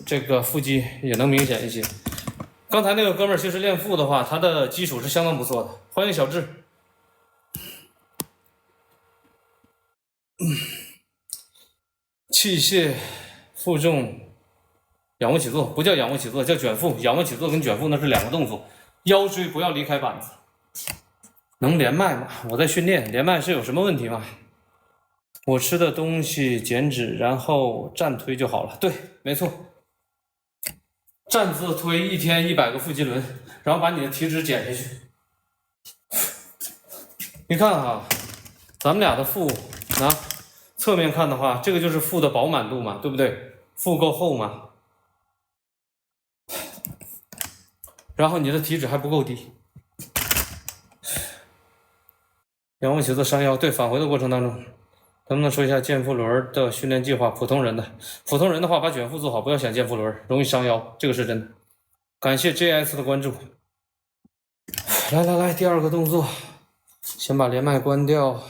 这个腹肌也能明显一些。刚才那个哥们儿其实练腹的话，他的基础是相当不错的。欢迎小智。器械负重仰卧起坐不叫仰卧起坐，叫卷腹。仰卧起坐跟卷腹那是两个动作，腰椎不要离开板子。能连麦吗？我在训练，连麦是有什么问题吗？我吃的东西减脂，然后站推就好了。对，没错。站姿推1天100个腹肌轮，然后把你的体脂减下去。你看啊，咱们俩的腹侧面看的话，这个就是腹的饱满度嘛，对不对？腹够厚嘛。然后你的体脂还不够低。仰卧起坐伤腰，对，返回的过程当中，能不能说一下健腹轮的训练计划？普通人的话，把卷腹做好，不要想健腹轮，容易伤腰，这个是真的。感谢 JS 的关注。来，第二个动作，先把连麦关掉。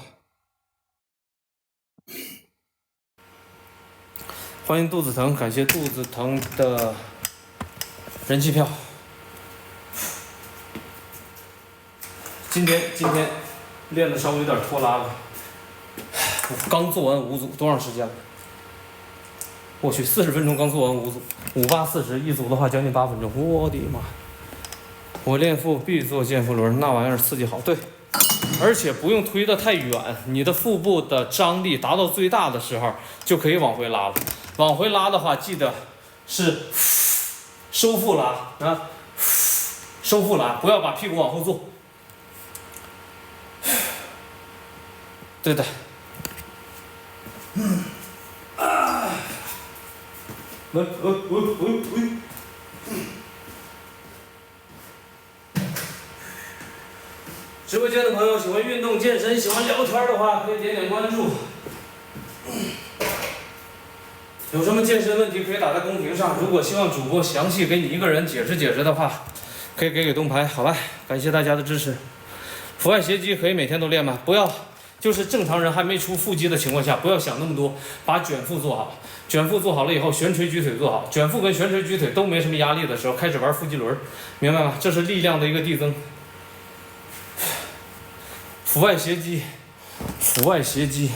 欢迎肚子疼，感谢肚子疼的人气票。今天练的稍微有点拖拉了，我刚做完5组，多长时间了？我去，40分钟刚做完5组，5、8、40，一组的话将近8分钟，我的妈！我练腹必做健腹轮，那玩意儿刺激好，对，而且不用推得太远，你的腹部的张力达到最大的时候就可以往回拉了。往回拉的话，记得是收腹拉啊，收腹拉，不要把屁股往后坐。对的。直播间的朋友喜欢运动健身、喜欢聊天的话，可以点点关注。有什么健身问题可以打在公屏上。如果希望主播详细给你一个人解释的话，可以给东牌。好吧，感谢大家的支持。腹外斜肌可以每天都练吗？不要，就是正常人还没出腹肌的情况下，不要想那么多，把卷腹做好。卷腹做好了以后，悬垂举腿做好。卷腹跟悬垂举腿都没什么压力的时候，开始玩腹肌轮，明白吗？这是力量的一个递增。腹外斜肌，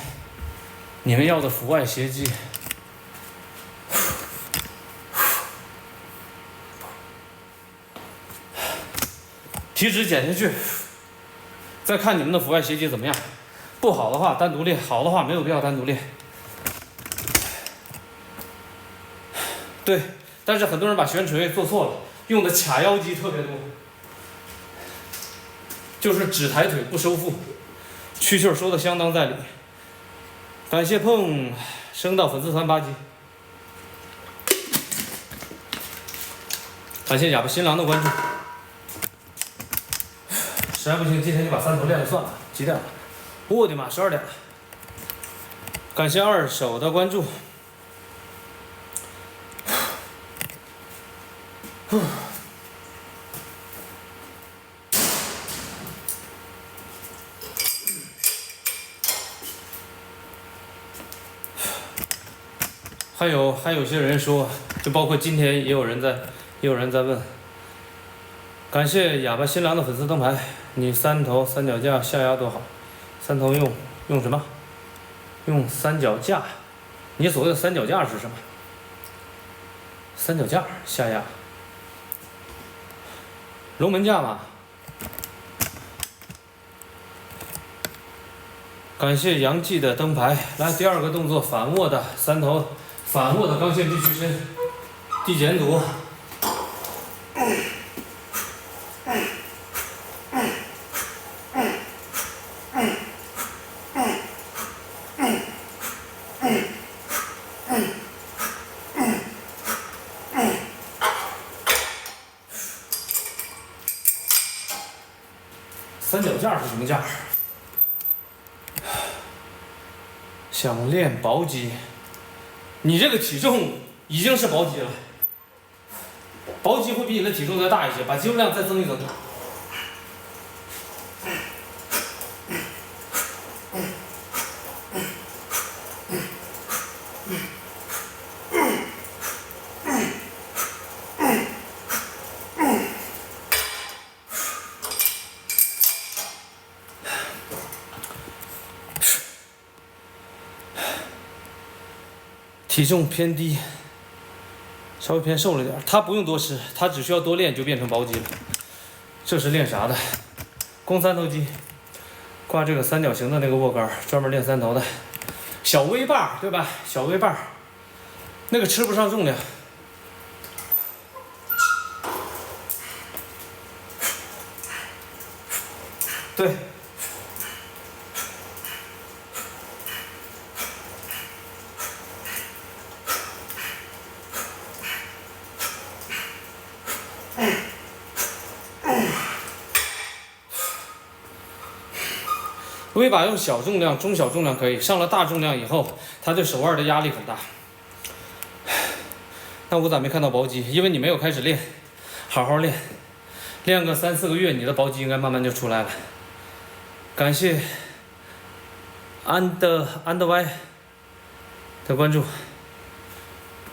你们要的腹外斜肌。体脂减下去，再看你们的腹外斜肌怎么样。不好的话单独练，好的话没有必要单独练。对，但是很多人把悬垂做错了，用的卡腰肌特别多，就是只抬腿不收腹。蛐蛐说的相当在理。感谢碰升到粉丝团8级，感谢哑巴新郎的关注。实在不行，今天就把3头练了算了。几点了？我的妈，12点了。感谢二手的关注。还有些人说，就包括今天也有人在问。感谢哑巴新郎的粉丝灯牌，你3头三脚架下压多好？3头用什么？用三脚架。你所谓的三脚架是什么？三脚架下压。龙门架嘛。感谢杨记的灯牌，来第二个动作反握的3头，反握的刚线臂屈伸，递减组。三脚架是什么架？想练薄肌，你这个体重已经是薄肌了，薄肌会比你的体重再大一些，把肌肉量再增一增。体重偏低，稍微偏瘦了点。他不用多吃，他只需要多练就变成薄肌了。这是练啥的？肱三头肌，挂这个三角形的那个握杆，专门练三头的。小微把，对吧？小微把，那个吃不上重量。对。微把用小重量、中小重量可以，上了大重量以后，它对手腕的压力很大。那我咋没看到薄肌？因为你没有开始练，好好练，练个3、4个月，你的薄肌应该慢慢就出来了。感谢安德歪的关注。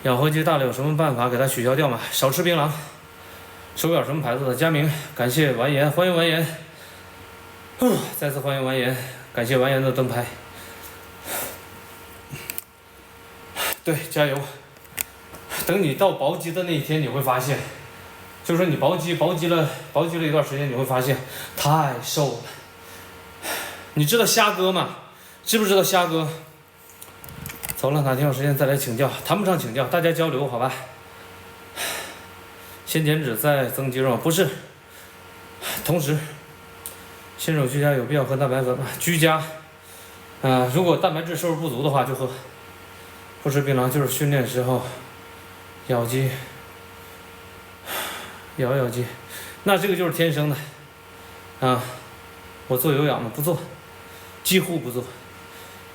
咬合肌大了有什么办法给它取消掉吗？少吃槟榔。手表什么牌子的？佳明，感谢完颜，欢迎完颜。再次欢迎完颜，感谢完颜的灯牌。对，加油！等你到薄肌的那一天，你会发现，就是说你薄肌了一段时间，你会发现太瘦了。你知道虾哥吗？知不知道虾哥？走了，哪天有时间再来请教，谈不上请教，大家交流好吧？先减脂再增肌肉，不是，同时。新手居家有必要喝蛋白粉吗？居家，如果蛋白质摄入不足的话就喝，不吃槟榔就是训练时候咬肌，咬肌，那这个就是天生的，我做有氧吗？不做，几乎不做，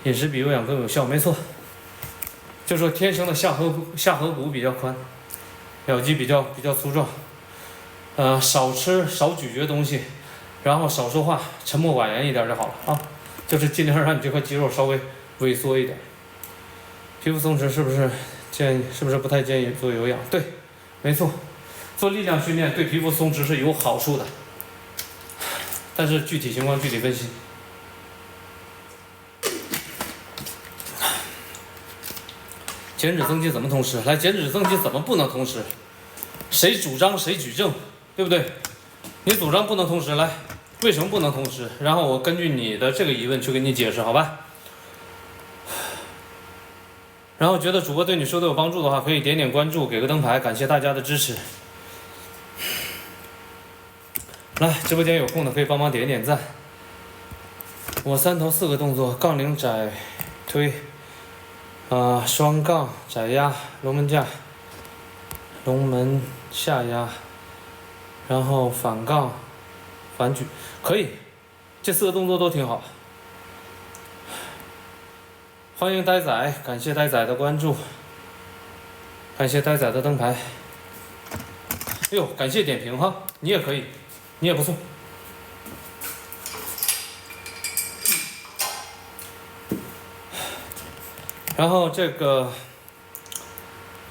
饮食比有氧更有效，没错，就说天生的下颌骨比较宽，咬肌比较粗壮，少吃少咀嚼东西。然后少说话，沉默寡言一点就好了啊，就是尽量让你这块肌肉稍微萎缩一点。皮肤松弛是不是不太建议做有氧？对，没错，做力量训练对皮肤松弛是有好处的，但是具体情况具体分析。减脂增肌怎么同时？来，减脂增肌怎么不能同时？谁主张谁举证，对不对？你主张不能同时，来。为什么不能同时？然后我根据你的这个疑问去给你解释，好吧？然后觉得主播对你说的有帮助的话，可以点点关注，给个灯牌，感谢大家的支持。来，直播间有空的可以帮忙点赞。我三头4个动作：杠铃窄推，双杠窄压，龙门架，龙门下压，然后反杠。反举可以，这4个动作都挺好。欢迎呆仔，感谢呆仔的关注，感谢呆仔的灯牌。哎呦，感谢点评哈，你也可以，你也不错。然后这个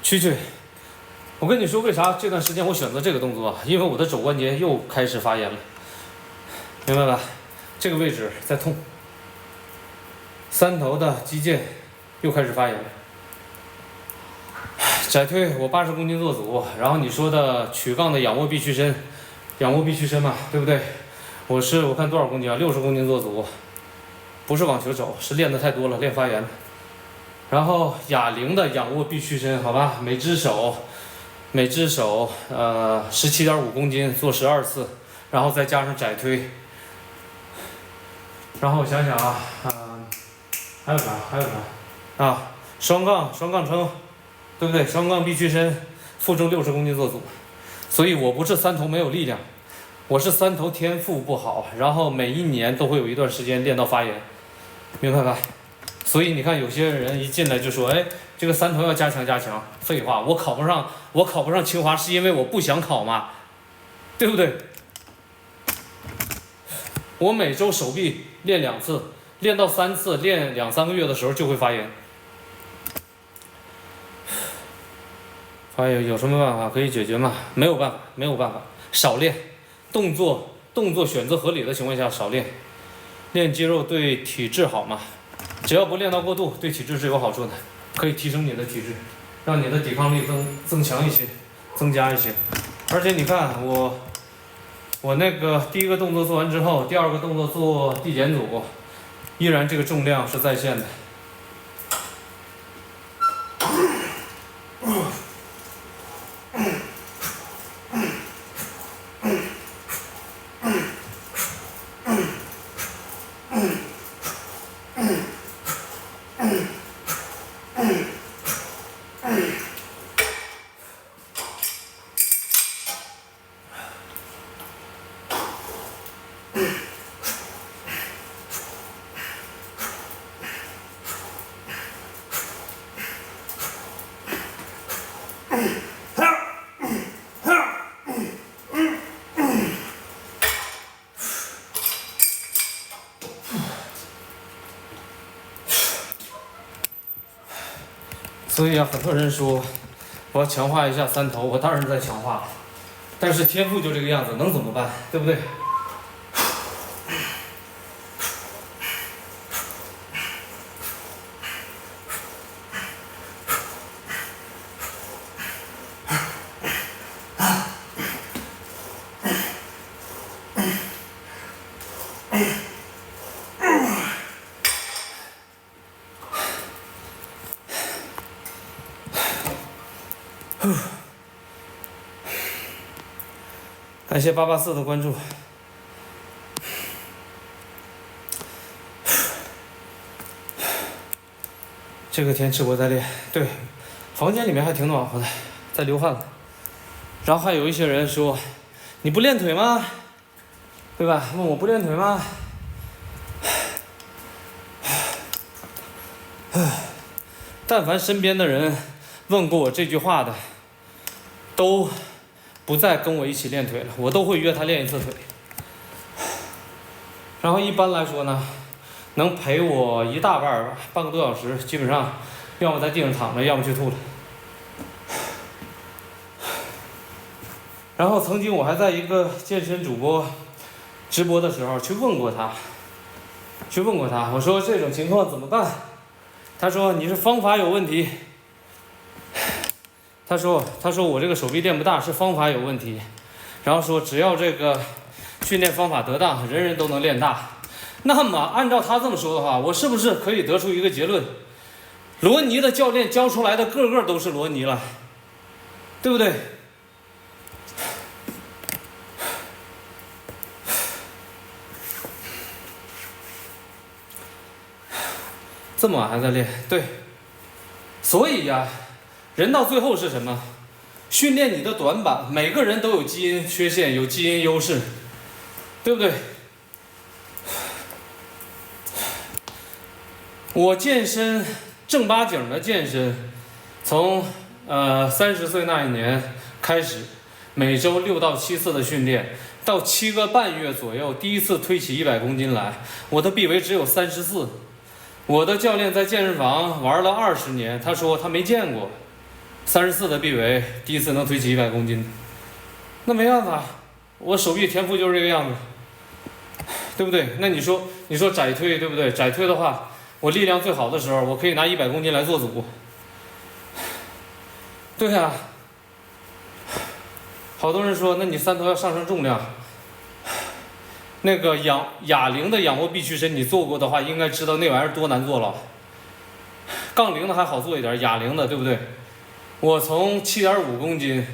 蛐蛐，我跟你说为啥这段时间我选择这个动作啊？因为我的肘关节又开始发炎了。明白吧？这个位置在痛，三头的肌腱又开始发炎了。窄推我80公斤做组，然后你说的曲杠的仰卧臂屈伸，仰卧臂屈伸嘛，对不对？我看多少公斤啊？60公斤做组，不是网球肘，是练的太多了，练发炎了。然后哑铃的仰卧臂屈伸，好吧，每只手17.5公斤做12次，然后再加上窄推。然后我想想啊，还有啥啊？双杠撑，对不对？双杠臂屈伸，负重60公斤做组。所以我不是三头没有力量，我是三头天赋不好，然后每一年都会有一段时间练到发炎，明白吧？所以你看有些人一进来就说，哎，这个三头要加强。废话，我考不上清华是因为我不想考嘛，对不对？我每周手臂练2次，练到3次，练2、3个月的时候就会发炎。发炎有什么办法可以解决吗？没有办法，少练，动作选择合理的情况下少练，练肌肉对体质好嘛？只要不练到过度，对体质是有好处的。可以提升你的体质，让你的抵抗力增强一些，增加一些。而且你看我那个第一个动作做完之后，第二个动作做递减组，依然这个重量是在线的。所以啊，很多人说我要强化一下三头，我当然在强化，但是天赋就这个样子，能怎么办？对不对？感谢884的关注。这个天吃我在练，对，房间里面还挺暖和的，在流汗了。然后还有一些人说，你不练腿吗？对吧？问我不练腿吗？但凡身边的人问过我这句话的，都不再跟我一起练腿了，我都会约他练一次腿。然后一般来说呢，能陪我一大半吧，半个多小时，基本上要么在地上躺着，要么去吐了。然后曾经我还在一个健身主播直播的时候去问过他，我说这种情况怎么办？他说你是方法有问题。他说我这个手臂练不大是方法有问题，然后说只要这个训练方法得当，人人都能练大。那么按照他这么说的话，我是不是可以得出一个结论？罗尼的教练教出来的个个都是罗尼了，对不对？这么晚还在练，对。所以呀，人到最后是什么？训练你的短板。每个人都有基因缺陷，有基因优势，对不对？我健身正八经的健身，从30岁那一年开始，每周6到7次的训练，到7个半月左右，第一次推起100公斤来，我的臂围只有34。我的教练在健身房玩了20年，他说他没见过34的臂围第一次能推起100公斤。那没办法，我手臂天赋就是这个样子，对不对？那你说窄推，对不对？窄推的话，我力量最好的时候，我可以拿100公斤来做组。对呀，好多人说，那你三头要上升重量。那个哑铃的仰卧臂屈伸，你做过的话，应该知道那玩意儿多难做了。杠铃的还好做一点，哑铃的，对不对？我从7.5公斤，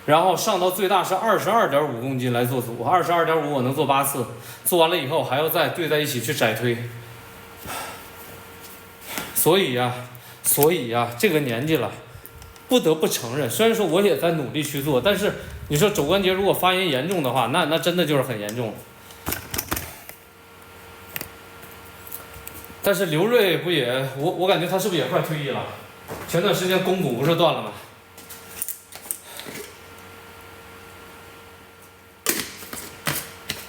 然后上到最大是22.5公斤来做组，22.5我能做8次，做完了以后还要再对在一起去窄推。所以呀，这个年纪了，不得不承认，虽然说我也在努力去做，但是你说肘关节如果发炎严重的话，那真的就是很严重了。但是刘瑞不也，我感觉他是不是也快退役了？前段时间肱骨不是断了吗？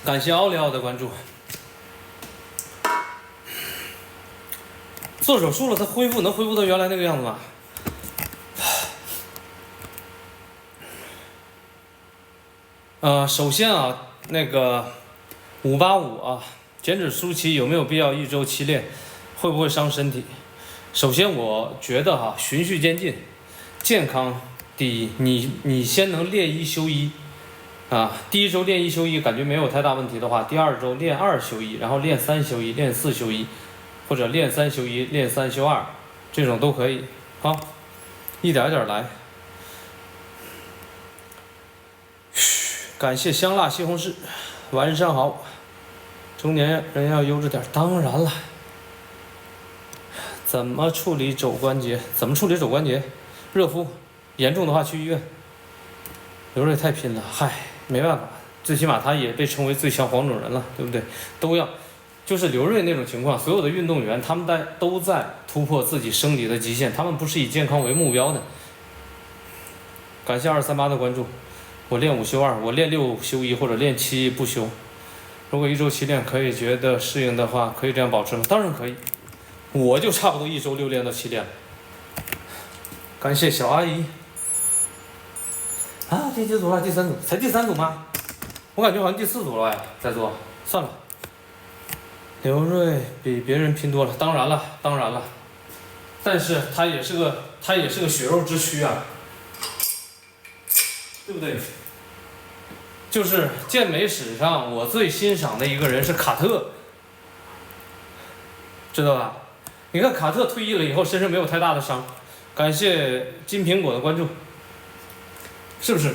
感谢奥利奥的关注。做手术了，他能恢复到原来那个样子吗？首先啊，那个585啊，减脂初期有没有必要1周7练？会不会伤身体？首先我觉得哈，循序渐进，健康第一，你先能练一休一。第一周练一休一，感觉没有太大问题的话，第二周练2休1，然后练3休1，练4休1，或者练3休1，练3休2，这种都可以。好，一点一点来。感谢香辣西红柿，晚上好。中年人要优质点，当然了。怎么处理肘关节？怎么处理肘关节？热敷，严重的话去医院。刘瑞太拼了，嗨。没办法，最起码他也被称为最强黄种人了，对不对？都要，就是刘瑞那种情况，所有的运动员他们都在突破自己生理的极限，他们不是以健康为目标的。感谢238的关注，我练5休2，我练6休1或者练7不休。如果1周7练可以觉得适应的话，可以这样保持吗？当然可以，我就差不多1周6练到7练。感谢小阿姨。第几组了？第3组，才第3组吗？我感觉好像第4组了呀，在座。算了，刘瑞比别人拼多了，当然了，当然了，但是他也是个血肉之躯啊，对不对？就是健美史上我最欣赏的一个人是卡特，知道吧？你看卡特退役了以后，身上没有太大的伤。感谢金苹果的关注。是不是？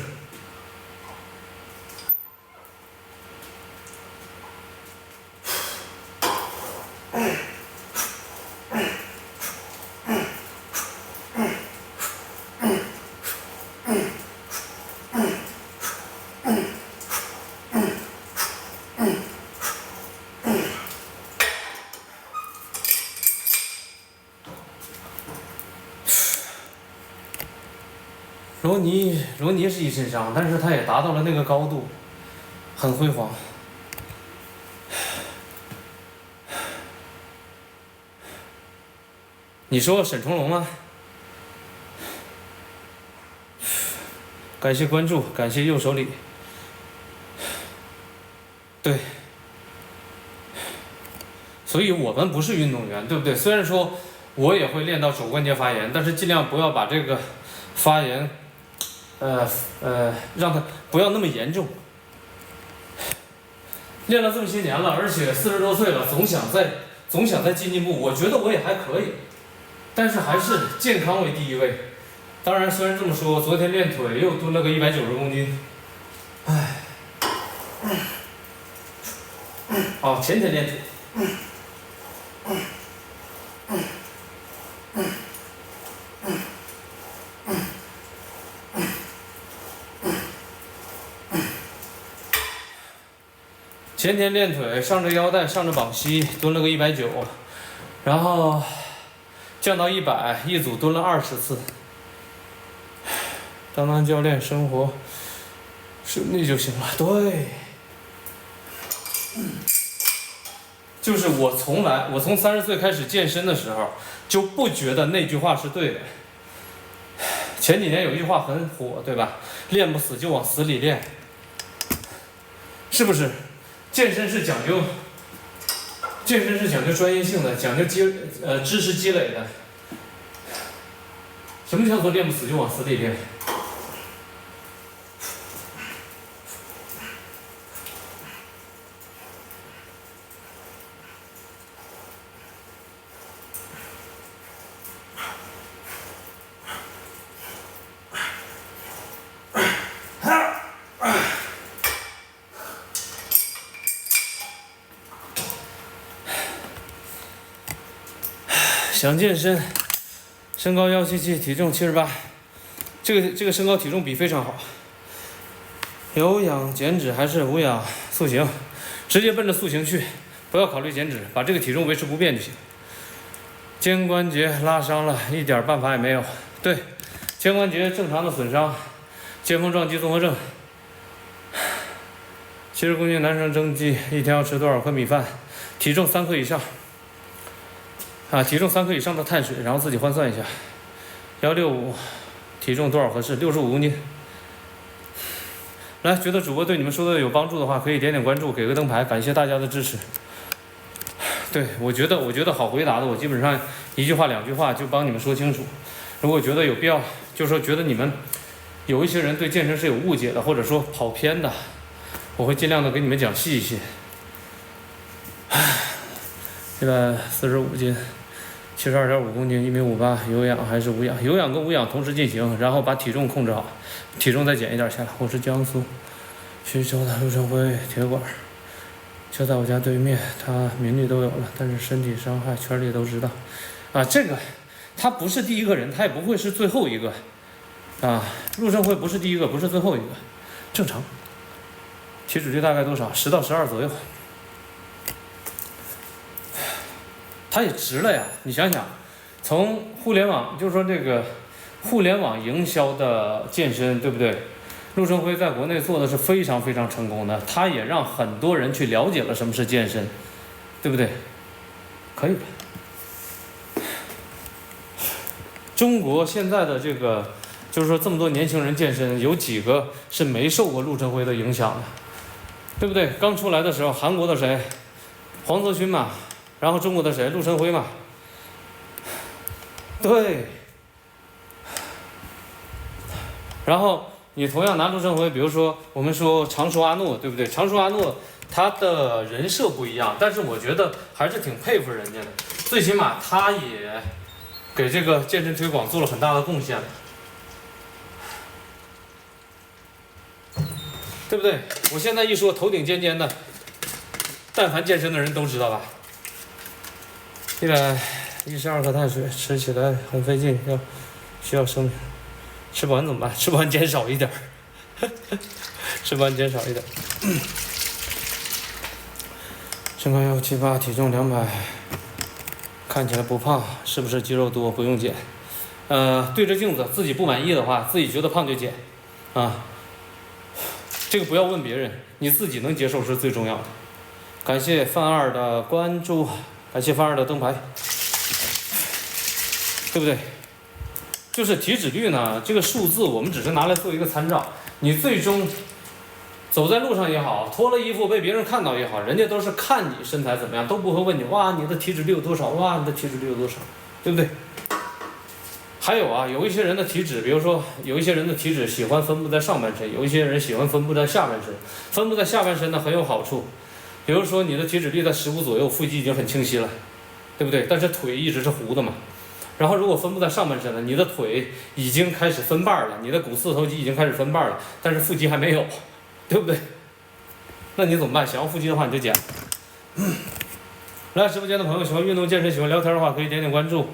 罗尼是一身伤，但是他也达到了那个高度，很辉煌。你说沈从容吗？感谢关注，感谢右手里。对，所以我们不是运动员，对不对？虽然说我也会练到肘关节发炎，但是尽量不要把这个发炎。让它不要那么严重。练了这么些年了，而且40多岁了，总想再进步。我觉得我也还可以，但是还是健康为第一位。当然，虽然这么说，昨天练腿又蹲了个190公斤，前天练腿。前天练腿，上着腰带，上着膀膝，蹲了个190，然后降到100，一组蹲了20次。当教练，生活顺利就行了。对，就是我从30岁开始健身的时候，就不觉得那句话是对的。前几年有一句话很火，对吧？练不死就往死里练，是不是？健身是讲究专业性的，讲究知识积累的。什么叫做练不死就往死里练？想健身，身高177，体重78，这个身高体重比非常好。有氧减脂还是无氧塑形？直接奔着塑形去，不要考虑减脂，把这个体重维持不变就行。肩关节拉伤了，一点办法也没有。对，肩关节正常的损伤，肩峰撞击综合症。70公斤男生增肌，一天要吃多少克米饭？体重3克以上。体重3克以上的碳水，然后自己换算一下。165，体重多少合适？65公斤。来，觉得主播对你们说的有帮助的话，可以点点关注，给个灯牌，感谢大家的支持。对，我觉得好回答的，我基本上一句话两句话就帮你们说清楚。如果觉得有必要，就是说觉得你们有一些人对健身是有误解的，或者说跑偏的，我会尽量的给你们讲细一些。145斤，72.5公斤，1.58米，有氧还是无氧？有氧跟无氧同时进行，然后把体重控制好，体重再减一点下来。我是江苏徐州的陆成辉，铁管，就在我家对面，他名利都有了，但是身体伤害圈里都知道。啊，这个他不是第一个人，他也不会是最后一个。啊，陆正辉不是第一个，不是最后一个，正常。体脂率大概多少？10到12左右。他也值了呀！你想想，从互联网，就是说这个互联网营销的健身，对不对？陆正辉在国内做的是非常非常成功的，他也让很多人去了解了什么是健身，对不对？可以吧？中国现在的这个，就是说这么多年轻人健身，有几个是没受过陆正辉的影响的，对不对？刚出来的时候，韩国的谁？黄泽勋嘛。然后中国的谁？陆晨辉嘛，对。然后你同样拿陆晨辉，比如说我们说常熟阿诺，对不对？常熟阿诺他的人设不一样，但是我觉得还是挺佩服人家的，最起码他也给这个健身推广做了很大的贡献，对不对？我现在一说头顶尖尖的，但凡健身的人都知道吧？112克碳水，吃起来很费劲，需要生命。吃不完怎么办？吃不完减少一点，吃不完减少一点。身高178，体重200，看起来不胖，是不是肌肉多？不用减。对着镜子，自己不满意的话，自己觉得胖就减，啊，这个不要问别人，你自己能接受是最重要的。感谢范二的关注。感谢范二的灯牌，对不对？就是体脂率呢，这个数字我们只是拿来做一个参照。你最终走在路上也好，脱了衣服被别人看到也好，人家都是看你身材怎么样，都不会问你哇你的体脂率有多少，哇你的体脂率有多少，对不对？还有啊，有一些人的体脂，比如说有一些人的体脂喜欢分布在上半身，有一些人喜欢分布在下半身。分布在下半身呢很有好处。比如说你的体脂率在15左右，腹肌已经很清晰了，对不对？但是腿一直是糊的嘛。然后如果分布在上半身呢，你的腿已经开始分瓣了，你的股四头肌已经开始分瓣了，但是腹肌还没有，对不对？那你怎么办？想要腹肌的话你就减。来直播间的朋友，喜欢运动健身、喜欢聊天的话，可以点点关注。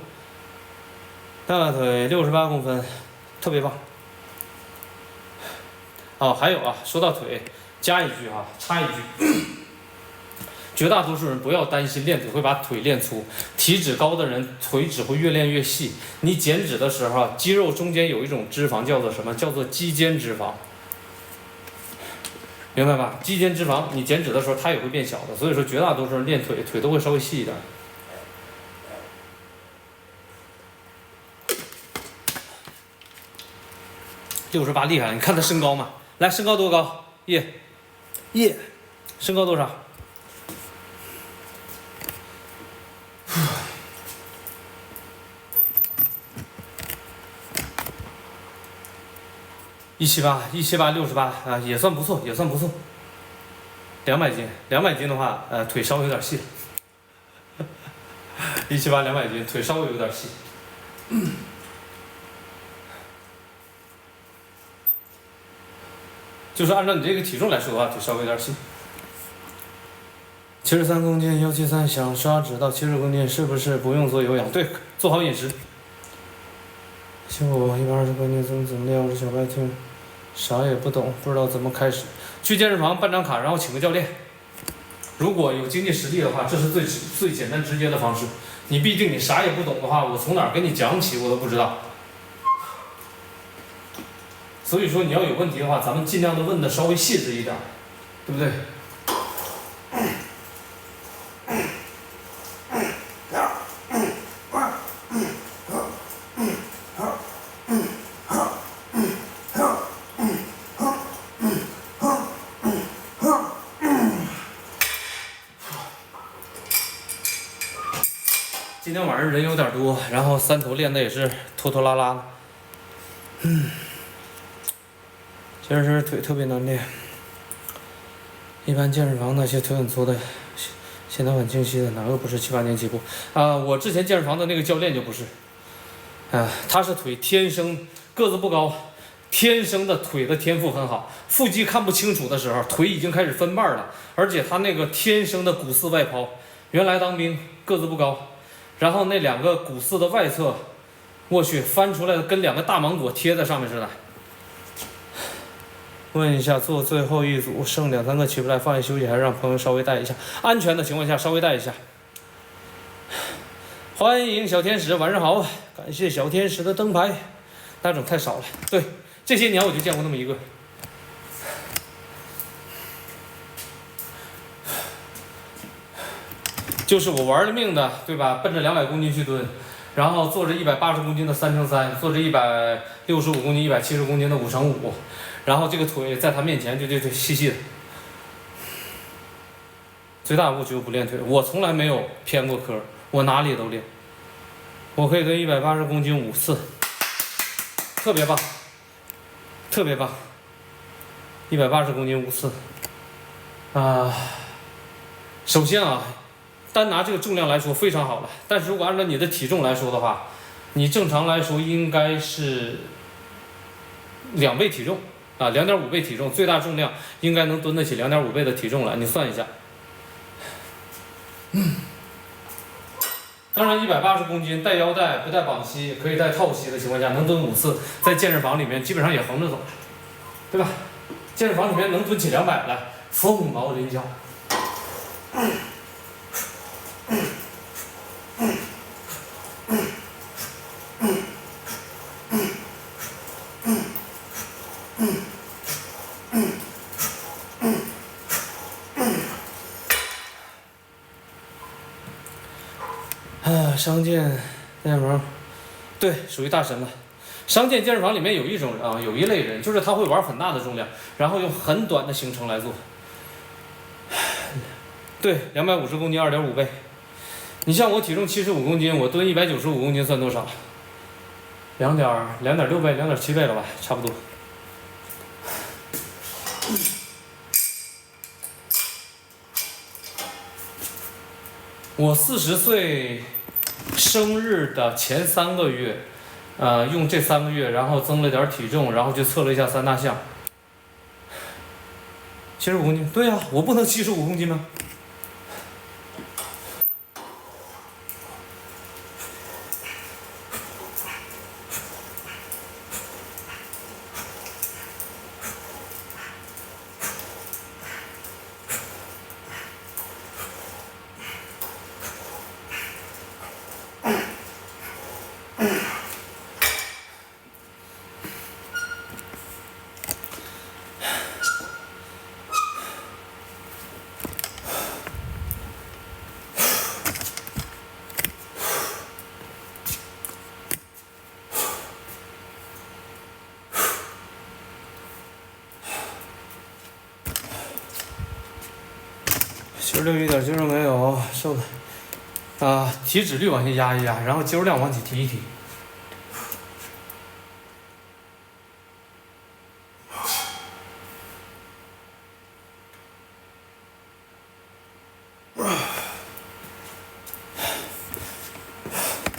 大腿68公分，特别棒。哦，还有啊，说到腿，加一句啊，插一句。绝大多数人不要担心练腿会把腿练粗，体脂高的人腿只会越练越细。你减脂的时候，肌肉中间有一种脂肪叫做什么？叫做肌间脂肪，明白吧？肌间脂肪你减脂的时候它也会变小的，所以说绝大多数人练腿都会稍微细一点。68厉害了，你看他身高嘛？来，身高多高？叶，身高多少？178，178，68啊，也算不错，也算不错。200斤，200斤的话，腿稍微有点细。178，200斤，腿稍微有点细。就是按照你这个体重来说的话，腿稍微有点细。73公斤173，想刷脂到70公斤，是不是不用做有氧？对，做好饮食。辛苦120公斤怎么练？我是小白听，啥也不懂，不知道怎么开始。去健身房办张卡，然后请个教练。如果有经济实力的话，这是最简单直接的方式。你毕竟你啥也不懂的话，我从哪儿跟你讲起我都不知道。所以说你要有问题的话，咱们尽量的问的稍微细致一点，对不对？今今天晚上人有点多，然后3头练的也是拖拖拉拉的。健身腿特别难练。一般健身房那些腿很粗的，线条很清晰的，哪个不是7、8年起步啊？我之前健身房的那个教练就不是，他是腿天生个子不高，天生的腿的天赋很好，腹肌看不清楚的时候，腿已经开始分瓣了，而且他那个天生的股四外抛，原来当兵个子不高，然后那2个股四的外侧，我去翻出来的跟2个大芒果贴在上面似的。问一下，做最后一组剩2、3个起不来，放下休息，还是让朋友稍微带一下？安全的情况下稍微带一下。欢迎小天使，晚上好，感谢小天使的灯牌，那种太少了。对，这些年我就见过那么一个。就是我玩了命的，对吧？奔着200公斤去蹲，然后做着180公斤的3×3，做着165公斤、170公斤的5×5。然后这个腿在他面前就细细的，最大误区不练腿，我从来没有偏过科，我哪里都练，我可以蹲180公斤5次，特别棒，特别棒，180公斤5次，首先啊，单拿这个重量来说非常好了，但是如果按照你的体重来说的话，你正常来说应该是2倍体重。2.5倍体重，最大重量应该能蹲得起2.5倍的体重了，你算一下。当然，180公斤带腰带不带绑膝，可以带套膝的情况下，能蹲5次，在健身房里面基本上也横着走，对吧？健身房里面能蹲起200来，凤毛麟角。商健健身房，对，属于大神了。商健健身房里面有一种人有一类人，就是他会玩很大的重量，然后用很短的行程来做。对，250公斤2.5倍。你像我体重75公斤，我蹲195公斤算多少？2.6倍、2.7倍了吧，差不多。我40岁生日的前3个月，用这3个月，然后增了点体重，然后就测了一下3大项。75公斤，对呀，我不能75公斤吗？76一点肌肉没有，瘦的，体脂率往下压一压，然后肌肉量往起提一提。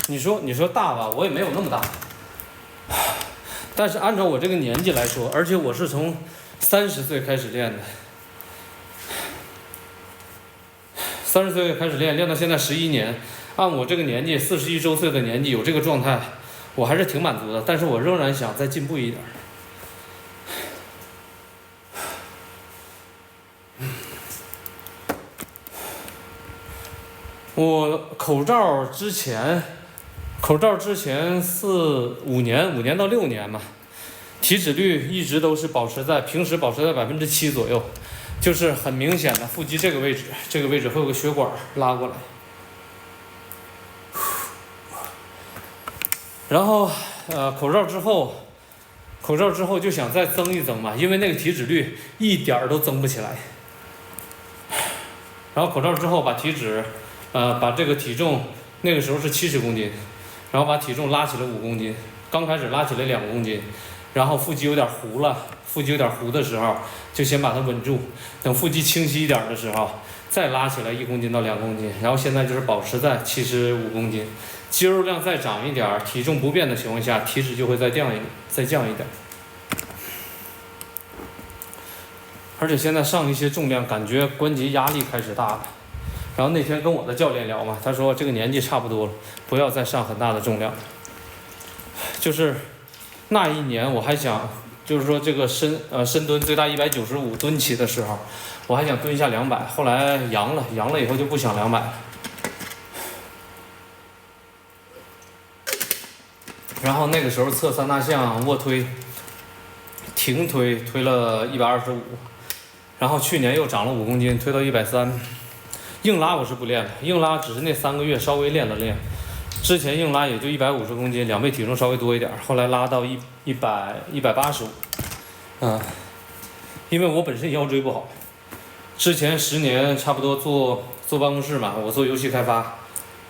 你说大吧，我也没有那么大，但是按照我这个年纪来说，而且我是从30岁开始练的。30岁开始练到现在11年，按我这个年纪41周岁的年纪有这个状态，我还是挺满足的。但是我仍然想再进步一点。我口罩之前5年到6年嘛，体脂率一直都是平时保持在7%左右。就是很明显的腹肌这个位置会有个血管拉过来，然后口罩之后就想再增一增嘛，因为那个体脂率一点都增不起来。然后口罩之后把体脂，把这个体重那个时候是70公斤，然后把体重拉起了5公斤，刚开始拉起来2公斤，然后腹肌有点糊了，腹肌有点糊的时候，就先把它稳住，等腹肌清晰一点的时候，再拉起来1公斤到2公斤，然后现在就是保持在75公斤，肌肉量再长一点，体重不变的情况下，体脂就会再降一点。而且现在上一些重量，感觉关节压力开始大了。然后那天跟我的教练聊嘛，他说这个年纪差不多了，不要再上很大的重量。就是那一年我还想，就是说这个深蹲最大195蹲起的时候，我还想蹲下200，后来阳了以后就不想200了。然后那个时候测3大项，卧推、停推推了125。然后去年又长了5公斤，推到130。硬拉我是不练了，硬拉只是那3个月稍微练了练。之前硬拉也就150公斤，2倍体重稍微多一点，后来拉到185。因为我本身腰椎不好，之前10年差不多坐办公室嘛，我做游戏开发，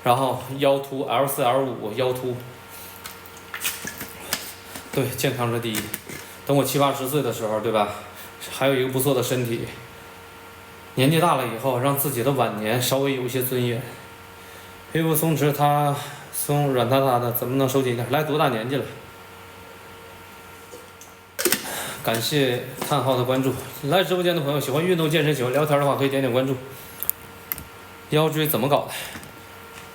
然后腰突 L4 L5 腰突。对，健康是第一。等我70、80岁的时候，对吧？还有一个不错的身体，年纪大了以后，让自己的晚年稍微有一些尊严。皮肤松弛，它软塌塌的，怎么能收紧一点？来，多大年纪了？感谢叹号的关注。来直播间的朋友，喜欢运动健身、喜欢聊天的话，可以点点关注。腰椎怎么搞的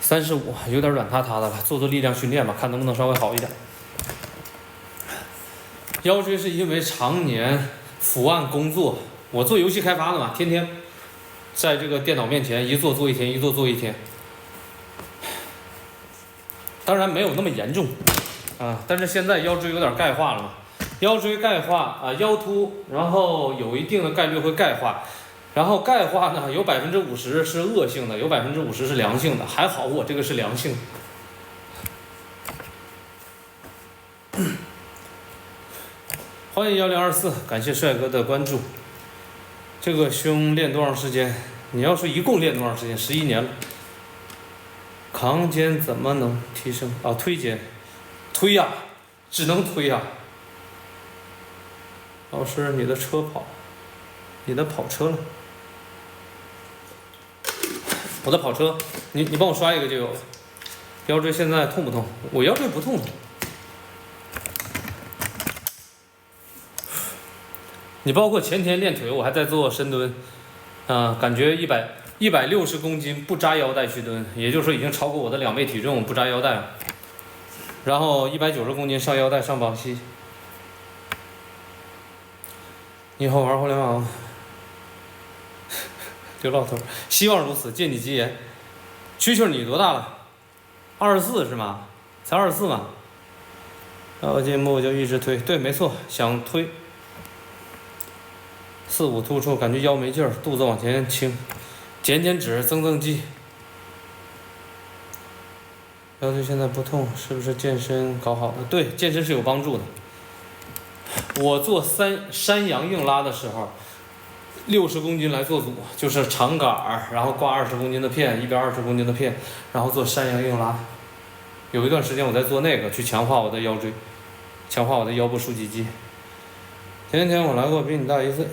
？35，有点软塌塌的了，做力量训练吧，看能不能稍微好一点。腰椎是因为常年伏案工作，我做游戏开发的嘛，天天在这个电脑面前一坐坐一天，一坐坐一天。当然没有那么严重但是现在腰椎有点钙化了嘛，腰椎钙化腰突，然后有一定的概率会钙化，然后钙化呢有50%是恶性的，有50%是良性的，还好我这个是良性的。欢迎1024，感谢帅哥的关注。这个胸练多长时间？你要说一共练多长时间？11年了。扛肩怎么能提升？推肩，推呀，只能推呀。老师，你的跑车了？我的跑车，你帮我刷一个就有了。腰椎现在痛不痛？我腰椎不痛。你包括前天练腿，我还在做深蹲，感觉160公斤不扎腰带去蹲，也就是说已经超过我的2倍体重不扎腰带了。然后190公斤上腰带上绑膝。你好，玩互联网。刘老头，希望如此，借你吉言。蛐你多大了？24是吗？才24嘛。然后节目就一直推，对，没错，想推。4、5突出，感觉腰没劲儿，肚子往前倾，减脂，增肌。腰椎现在不痛，是不是健身搞好的？对，健身是有帮助的。我做山羊硬拉的时候，60公斤来做组，就是长杆儿，然后挂20公斤的片，一边20公斤的片，然后做山羊硬拉。有一段时间我在做那个，去强化我的腰椎，强化我的腰部竖脊肌。前天我来过，比你大1岁。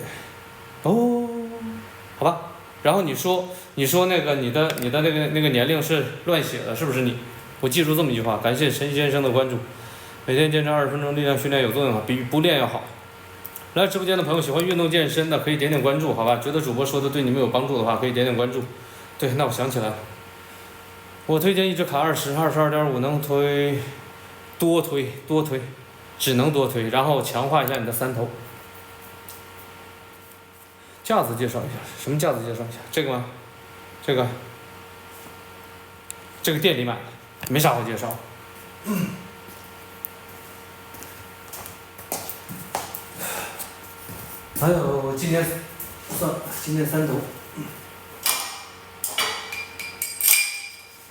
好吧。然后你说那个你的那个年龄是乱写的，是不是你？我记住这么一句话，感谢陈先生的关注。每天坚持20分钟力量训练有作用啊，比不练要好。来直播间的朋友，喜欢运动健身的可以点点关注，好吧？觉得主播说的对你们有帮助的话，可以点点关注。对，那我想起来了，我推荐一直卡22.5，能推多推，只能多推，然后强化一下你的三头。架子介绍一下，什么架子介绍一下？这个吗？这个店里买的，没啥好介绍。还有今天三头。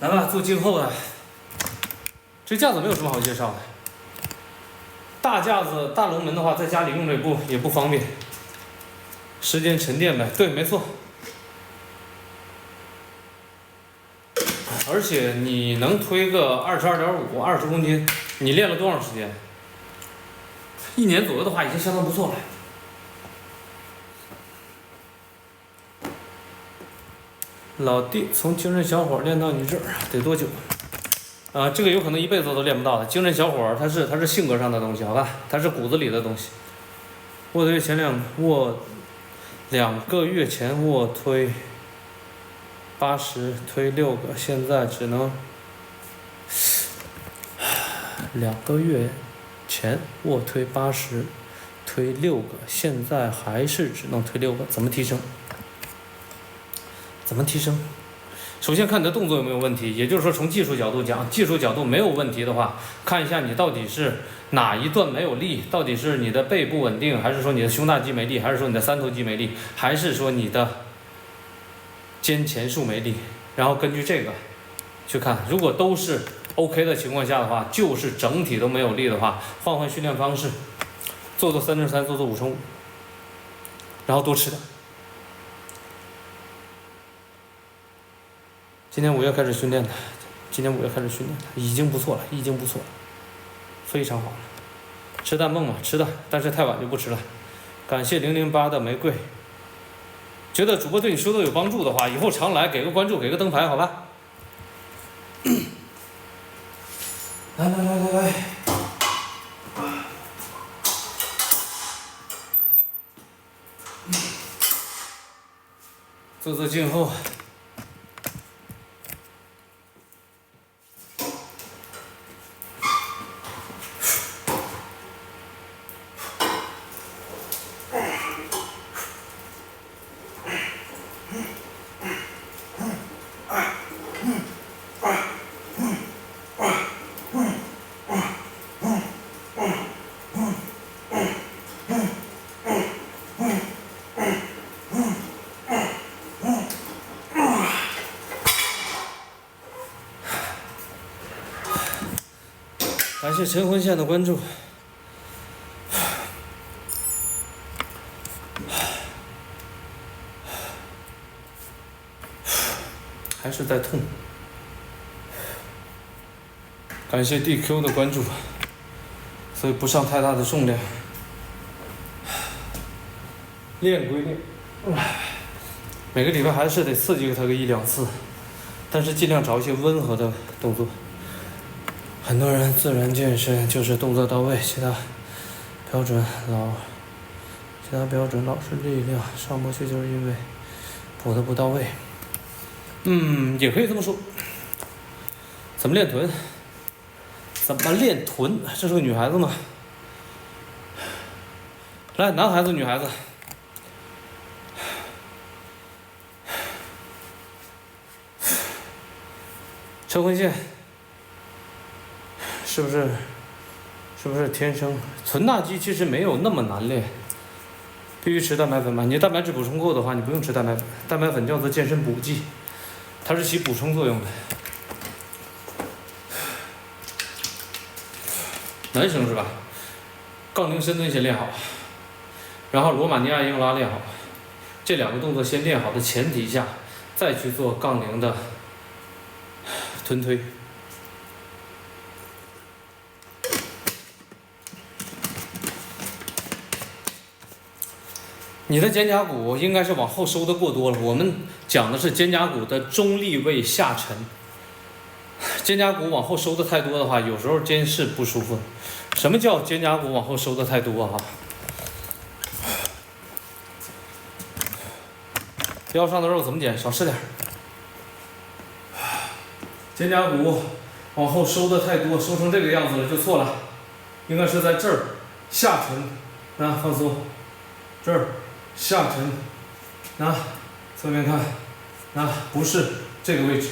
来吧，做静后的。这架子没有什么好介绍的。大架子、大龙门的话，在家里用着也不方便。时间沉淀呗，对，没错。而且你能推个22.5、20公斤，你练了多长时间？1年左右的话，已经相当不错了。老弟，从精神小伙练到你这儿得多久？这个有可能一辈子都练不到的。精神小伙它是性格上的东西，好吧？它是骨子里的东西。2个月前卧推80，推6个，现在只能2个月前卧推80，推6个，现在还是只能推6个，怎么提升？首先看你的动作有没有问题，也就是说从技术角度讲，技术角度没有问题的话，看一下你到底是哪一段没有力，到底是你的背部稳定，还是说你的胸大肌没力，还是说你的三头肌没力，还是说你的肩前束没力，然后根据这个去看，如果都是 OK 的情况下的话，就是整体都没有力的话，换训练方式，做3×3，做5×5，然后多吃点。今年5月开始训练的，已经不错了，非常好了。吃蛋梦嘛，吃的，但是太晚就不吃了。感谢008的玫瑰。觉得主播对你说的有帮助的话，以后常来，给个关注，给个灯牌，好吧？来，做静候。感谢陈魂线的关注。还是在痛。感谢 DQ 的关注，所以不上太大的重量。练归练，每个礼拜还是得刺激他个1-2次，但是尽量找一些温和的动作。很多人自然健身就是动作到位，其他标准老是力量上不去，就是因为补的不到位。也可以这么说。怎么练臀？这是个女孩子吗？来，男孩子、女孩子。车魂线是不是天生？臀大肌其实没有那么难练，必须吃蛋白粉嘛。你蛋白质补充够的话，你不用吃蛋白粉。蛋白粉叫做健身补剂，它是起补充作用的。男生是吧？杠铃深蹲先练好，然后罗马尼亚英拉练好，这2个动作先练好的前提下，再去做杠铃的臀推。你的肩胛骨应该是往后收的过多了，我们讲的是肩胛骨的中立位下沉。肩胛骨往后收的太多的话，有时候肩是不舒服。什么叫肩胛骨往后收的太多啊？腰上的肉怎么减？少吃点。肩胛骨往后收的太多，收成这个样子了就错了，应该是在这儿下沉，放松，这儿下沉，侧面看，不是这个位置，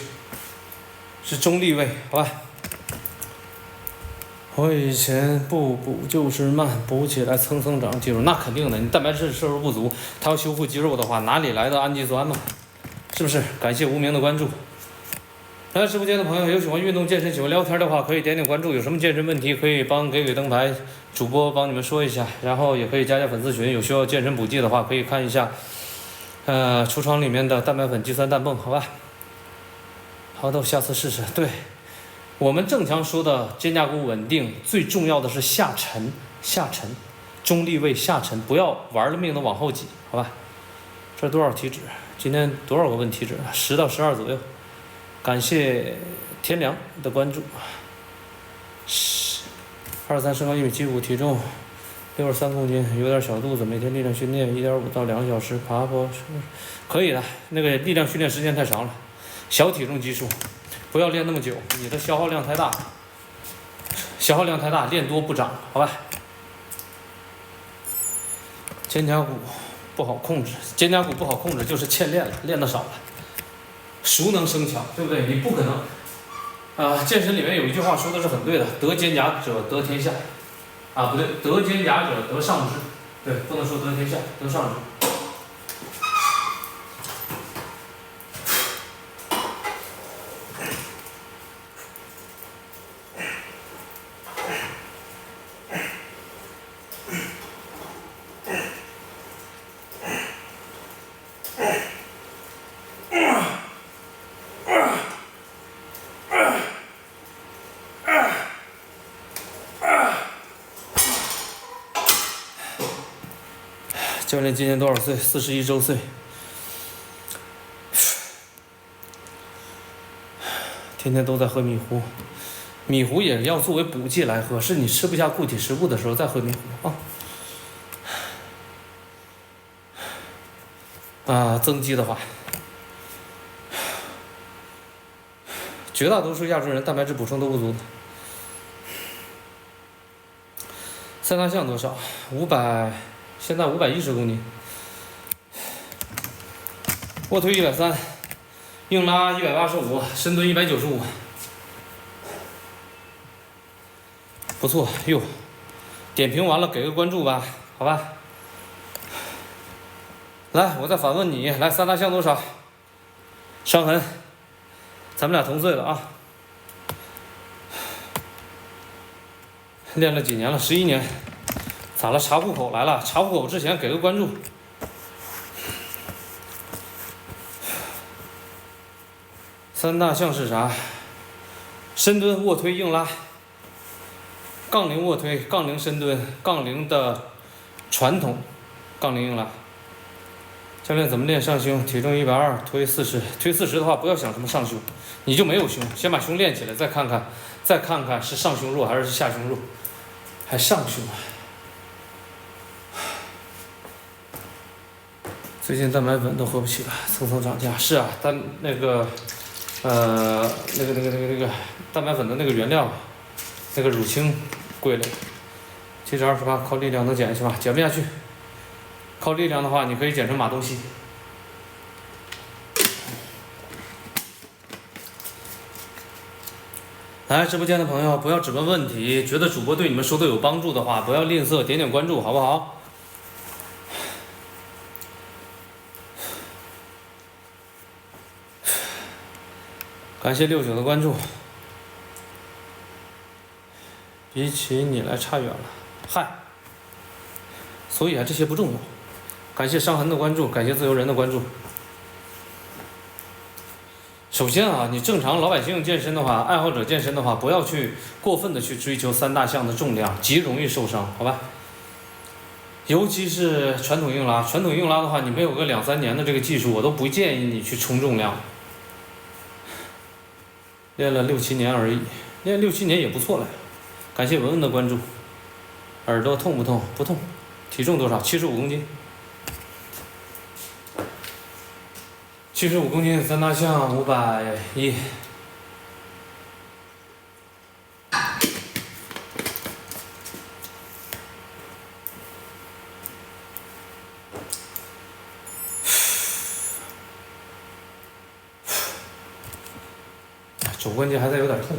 是中立位，好吧？我以前不补就是慢，补起来蹭蹭长肌肉，那肯定的。你蛋白质摄入不足，它要修复肌肉的话，哪里来的氨基酸嘛？是不是？感谢无名的关注。来直播间的朋友，有喜欢运动健身、喜欢聊天的话，可以点点关注。有什么健身问题，可以给灯牌主播帮你们说一下，然后也可以加粉丝群。有需要健身补剂的话，可以看一下，橱窗里面的蛋白粉、肌酸蛋泵，好吧？好的，我下次试试。对，我们正常说的肩胛骨稳定，最重要的是下沉，中立位下沉，不要玩了命的往后挤，好吧？这多少体脂？今天多少个问体脂？10到12左右。感谢天良的关注。23，身高1.75米，体重63公斤，有点小肚子，每天力量训练1.5到2个小时，爬坡可以的。那个力量训练时间太长了，小体重基数，不要练那么久，你的消耗量太大，练多不长，好吧？肩胛骨不好控制，就是欠练了，练得少了。熟能生巧，对不对？你不可能，健身里面有一句话说的是很对的，得肩胛者得天下，不对，得肩胛者得上肢，对，不能说得天下，得上肢。教练今年多少岁？41周岁。天天都在喝米糊，米糊也要作为补剂来喝，是你吃不下固体食物的时候再喝米糊增肌的话，绝大多数亚洲人蛋白质补充都不足的。三大项多少？500。现在510公斤，卧推130，硬拉185，深蹲195，不错哟。点评完了，给个关注吧，好吧？来，我再反问你，来三大项多少？伤痕，咱们俩同岁了啊。练了几年了？11年。咋了？查户口来了？查户口之前给个关注。三大项是啥？深蹲、卧推、硬拉、杠铃卧推、杠铃深蹲、杠铃的传统杠铃硬拉。教练怎么练上胸？体重120，推40。推40的话，不要想什么上胸，你就没有胸，先把胸练起来，再看看是上胸弱还是下胸弱，还上胸啊？最近蛋白粉都喝不起了，蹭蹭涨价。是啊，但那个蛋白粉的那个原料，那个乳清贵了。体脂28，靠力量能减是吧？减不下去。靠力量的话，你可以减成马东锡。来直播间的朋友，不要只问问题，觉得主播对你们说的有帮助的话，不要吝啬，点点关注，好不好？感谢69的关注。比起你来差远了，嗨。所以这些不重要。感谢伤痕的关注，感谢自由人的关注。首先你正常老百姓健身的话，爱好者健身的话，不要去过分的去追求三大项的重量，极容易受伤，好吧？尤其是传统硬拉，的话，你没有个2-3年的这个技术，我都不建议你去冲重量。练了6-7年而已，练6-7年也不错了。感谢文文的关注。耳朵痛不痛？不痛。体重多少？75公斤。75公斤，三大项510。肘关节还在有点痛。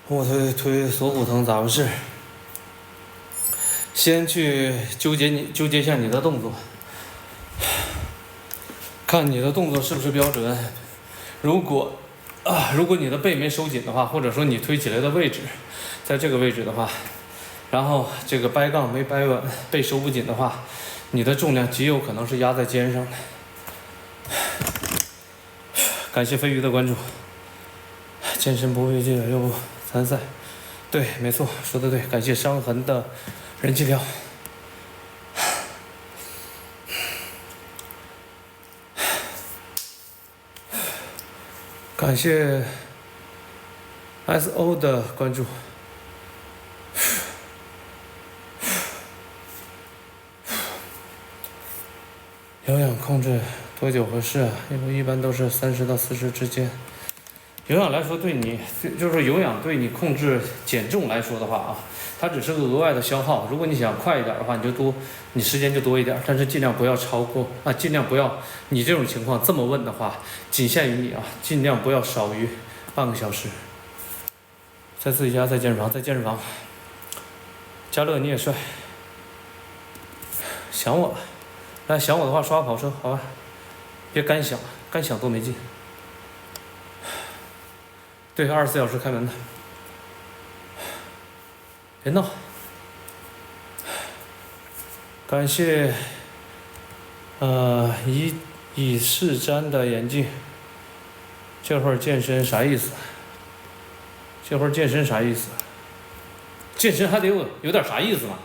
卧推锁骨疼咋回事？先去纠结一下你的动作，看你的动作是不是标准。如果你的背没收紧的话，或者说你推起来的位置在这个位置的话，然后这个掰杠没掰稳，背收不紧的话，你的重量极有可能是压在肩上的。感谢飞鱼的关注。健身不畏惧，又不参赛。对，没错，说的对。感谢伤痕的人气票。感谢 SO 的关注。有氧控制多久合适啊？因为一般都是30到40之间。有氧来说，对你就是有氧对你控制减重来说的话啊，它只是个额外的消耗。如果你想快一点的话，你时间就多一点，但是尽量不要超过啊，尽量不要你这种情况这么问的话，仅限于你啊，尽量不要少于半个小时。在自己家，在健身房，在健身房。嘉乐你也帅，想我了，来想我的话刷个跑车，好吧？别干想，干想多没劲。对，24小时开门的，别闹。感谢以是瞻的眼镜。这会儿健身啥意思？这会儿健身啥意思？健身还得有点啥意思嘛？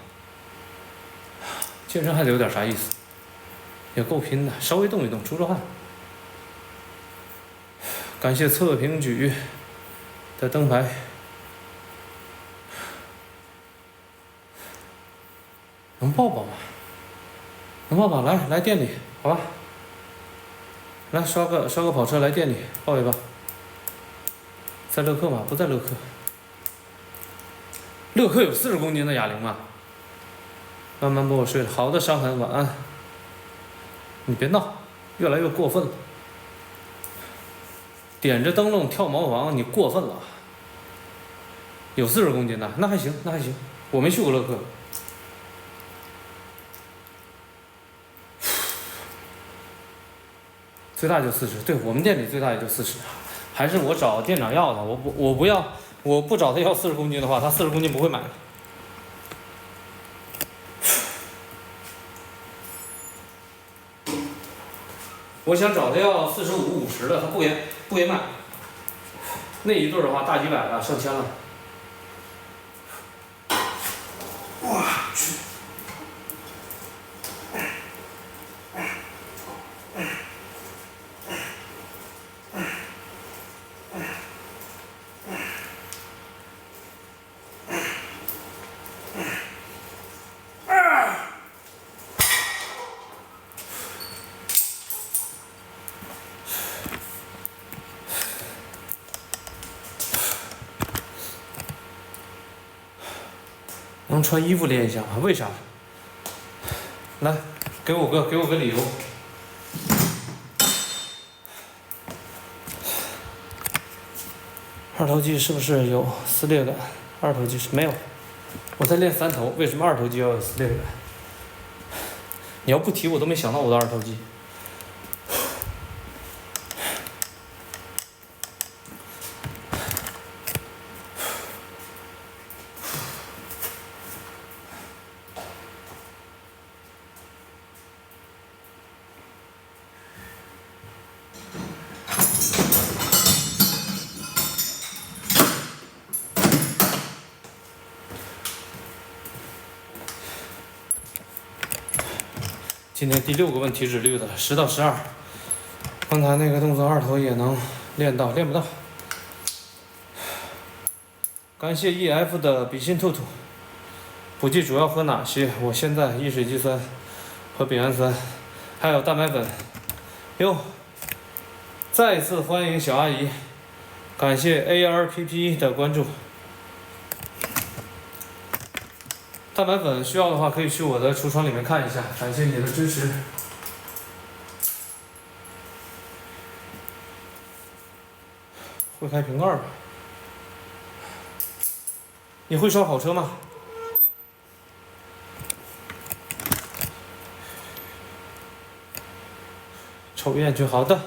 健身还得有点啥意思？也够拼的，稍微动一动，出汗。感谢测评举的灯牌。能抱抱吗？能抱抱，来店里，好吧？来刷个跑车来店里抱一抱。在乐客吗？不在乐客。乐客有40公斤的哑铃吗？慢慢不我睡了。好的，伤痕，晚安。你别闹，越来越过分了。点着灯笼跳茅房，你过分了。有40公斤的，那还行，那还行。我没去过乐客。最大就40，对我们店里最大也就40，还是我找店长要的，我不找他要40公斤的话，他40公斤不会买的。我想找他要45、50的，他不给买。那一对的话，大几百了，上千了。我去！能穿衣服练一下吗？为啥？来，给我个理由。二头肌是不是有撕裂感？二头肌是没有，我在练3头，为什么二头肌要有撕裂感？你要不提，我都没想到我的二头肌。今天第6个问体脂率的10到12，刚才那个动作二头也能练到，练不到。感谢 EF 的比心兔兔。补剂主要喝哪些？我现在异水肌酸和丙氨酸，还有蛋白粉。哟，再次欢迎小阿姨，感谢 ARPP 的关注。蛋白粉需要的话，可以去我的橱窗里面看一下，感谢你的支持。会开瓶盖吧？你会烧跑车吗？抽烟去，好的。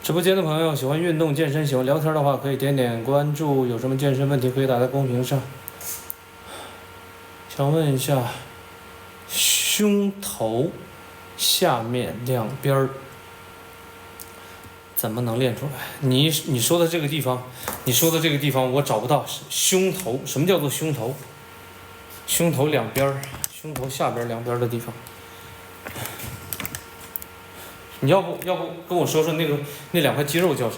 直播间的朋友喜欢运动健身，喜欢聊天的话，可以点点关注。有什么健身问题可以打在公屏上。想问一下，胸头下面两边怎么能练出来？你说的这个地方，我找不到。胸头，什么叫做胸头？胸头两边，胸头下边两边的地方。你要不跟我说说那两块肌肉叫啥？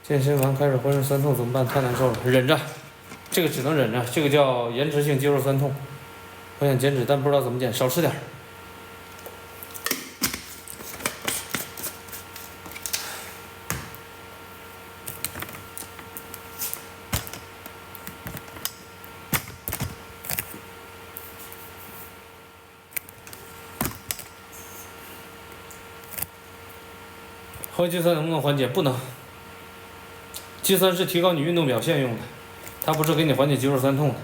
健身完开始浑身酸痛怎么办？太难受了，忍着，这个只能忍着，这个叫延迟性肌肉酸痛。我想减脂，但不知道怎么减，少吃点。喝肌酸能不能缓解？不能。肌酸是提高你运动表现用的，它不是给你缓解肌肉酸痛的。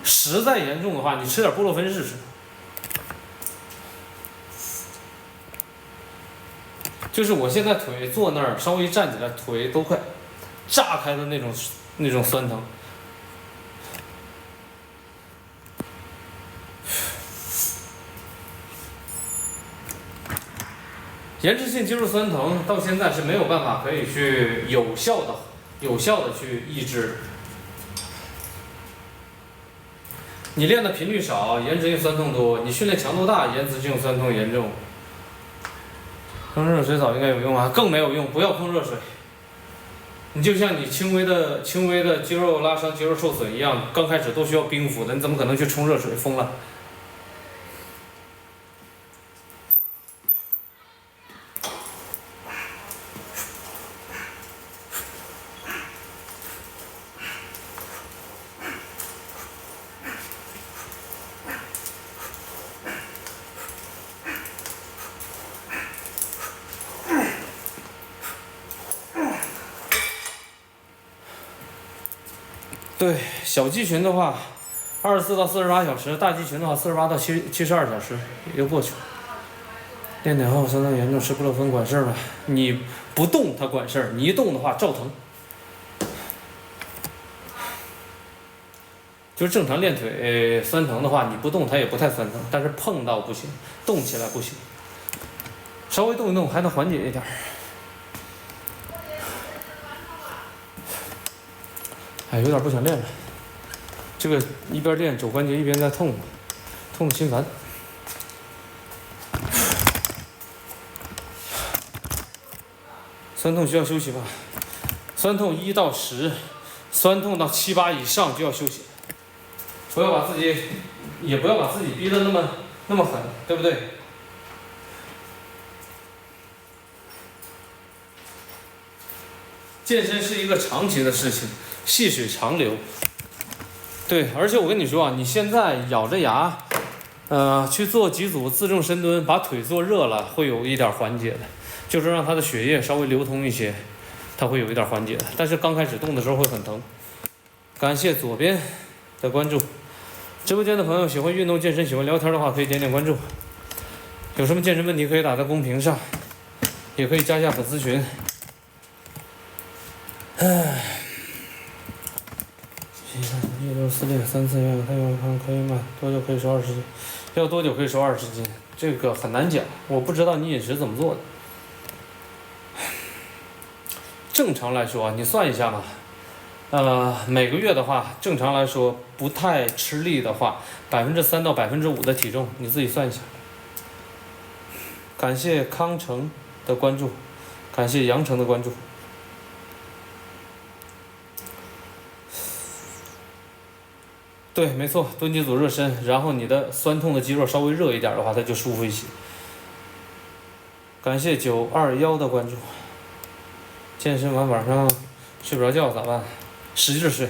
实在严重的话，你吃点布洛芬试试。就是我现在腿坐那儿，稍微站起来，腿都快炸开的那种酸疼。延迟性肌肉酸疼到现在是没有办法可以去有效的去抑制。你练的频率少，延迟性酸痛多；你训练强度大，延迟性酸痛严重。烹热水澡应该有用啊，更没有用，不要烹热水。你就像你轻微的肌肉拉伤、肌肉受损一样，刚开始都需要冰敷的，你怎么可能去冲热水？疯了！对，小肌群的话，24到48小时；大肌群的话，48到72小时也就过去了。练点后酸痛严重，吃布洛芬管事儿吗？你不动它管事儿，你一动的话照疼。就是正常练腿酸疼的话，你不动它也不太酸疼，但是碰到不行，动起来不行。稍微动一动还能缓解一点。哎，有点不想练了。这个一边练肘关节一边在痛，痛得心烦。酸痛需要休息吧？酸痛1到10，酸痛到7、8以上就要休息。不要把自己，也不要把自己逼得那么狠，对不对？健身是一个长期的事情，细水长流。对，而且我跟你说啊，你现在咬着牙，去做几组自重深蹲，把腿做热了，会有一点缓解的，就是让它的血液稍微流通一些，它会有一点缓解的。但是刚开始动的时候会很疼。感谢左边的关注。直播间的朋友喜欢运动健身、喜欢聊天的话，可以点点关注。有什么健身问题可以打在公屏上，也可以加一下粉丝群。唉，164.3次元，太阳康可以吗？多久可以瘦20斤？要多久可以瘦20斤？这个很难讲，我不知道你饮食怎么做的。正常来说，你算一下嘛。每个月的话，正常来说不太吃力的话，3%到5%的体重，你自己算一下。感谢康城的关注，感谢杨城的关注。对，没错，蹲几组热身，然后你的酸痛的肌肉稍微热一点的话，它就舒服一些。感谢921的关注。健身完晚上睡不着觉咋办？使劲睡。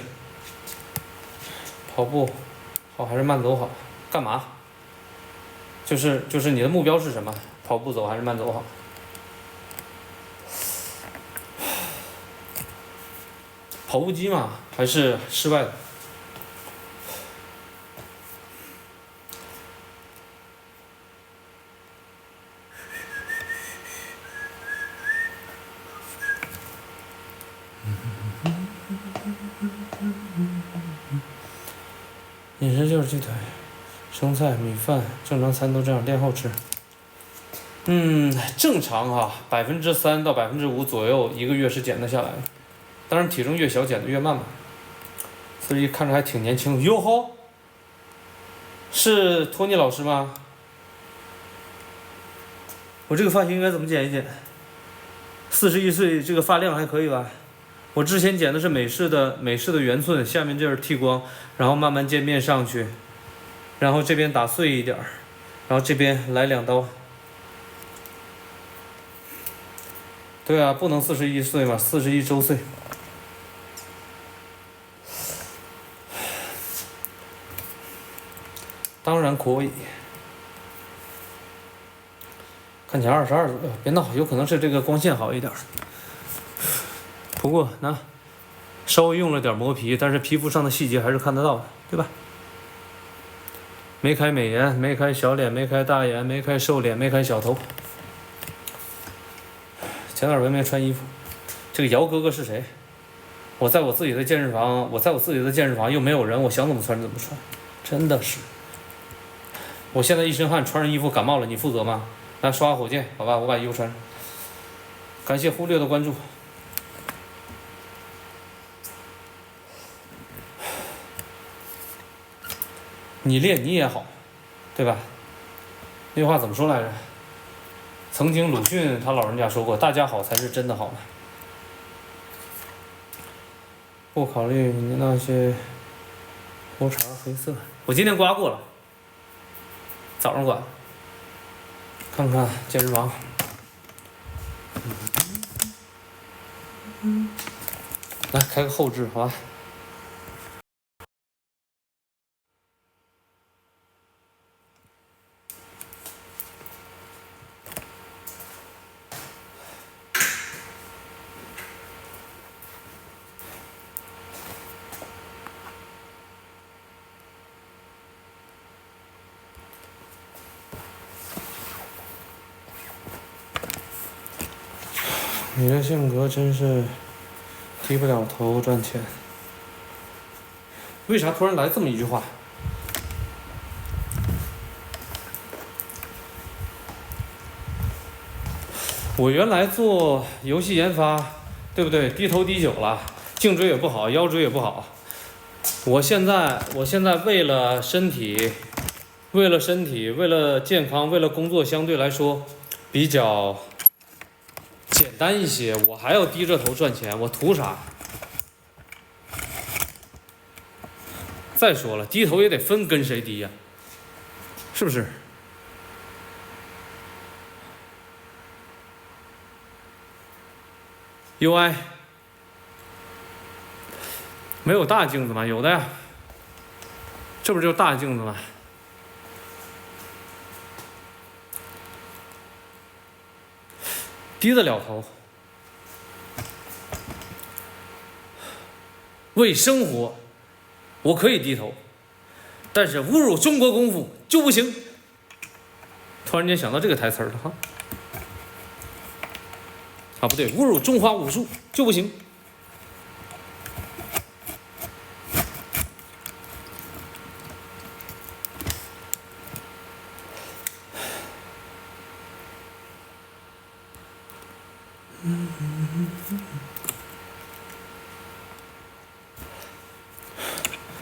跑步好还是慢走好？干嘛？就是你的目标是什么？跑步走还是慢走好？跑步机嘛，还是室外的？饮食就是鸡腿、生菜、米饭，正常餐都这样，练后吃。正常哈，3%到5%左右，一个月是减得下来的。当然，体重越小减得越慢嘛。所以看着还挺年轻。哟吼，是托尼老师吗？我这个发型应该怎么剪一剪？41岁，这个发量还可以吧？我之前剪的是美式的圆寸，下面这是剃光，然后慢慢渐变上去，然后这边打碎一点，然后这边来2刀。对啊，不能41岁嘛，41周岁。当然可以。看起来22左右，别闹，有可能是这个光线好一点。不过稍微用了点磨皮，但是皮肤上的细节还是看得到的，对吧？没开美颜，没开小脸，没开大眼，没开瘦脸，没开小头。前段文没穿衣服，这个姚哥哥是谁？我在我自己的健身房，又没有人，我想怎么穿怎么穿，真的是。我现在一身汗，穿上衣服感冒了，你负责吗？来刷个火箭，好吧，我把衣服穿上。感谢忽略的关注。你练你也好，对吧？那句话怎么说来着？曾经鲁迅他老人家说过，大家好才是真的好嘛。不考虑你那些胡茬黑色，我今天刮过了，早上刮。看看健身房。来开个后置，好吧。你的性格真是低不了头赚钱。为啥突然来这么一句话？我原来做游戏研发，对不对？低头低久了，颈椎也不好，腰椎也不好。我现在为了身体，为了健康，为了工作，相对来说比较简单一些，我还要低着头赚钱，我图啥？再说了，低头也得分跟谁低呀，是不是？UI 没有大镜子吗？有的呀，这不就是大镜子吗？低得了头，为生活我可以低头，但是侮辱中国功夫就不行。突然间想到这个台词了哈。啊，不对，侮辱中华武术就不行。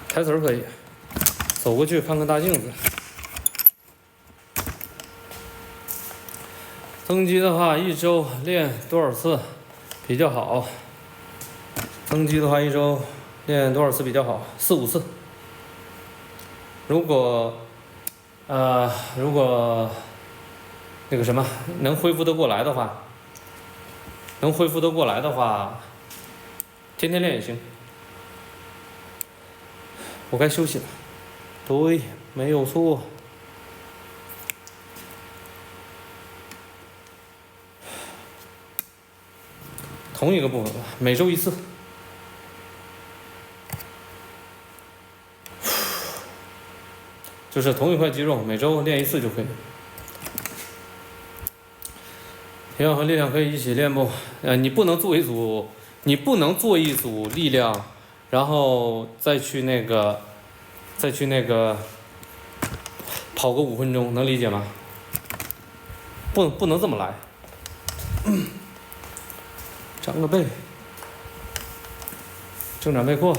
台词可以，走过去看看大镜子。增肌的话，一周练多少次比较好？增肌的话，一周练多少次比较好？4、5次。如果那个什么能恢复得过来的话，能恢复得过来的话，天天练也行。我该休息了。对，没有错。同一个部分吧，每周1次。就是同一块肌肉，每周练1次就可以。营养和力量可以一起练不？你不能做一组，力量，然后再去那个跑个5分钟，能理解吗？不能这么来。长个背，正展背阔。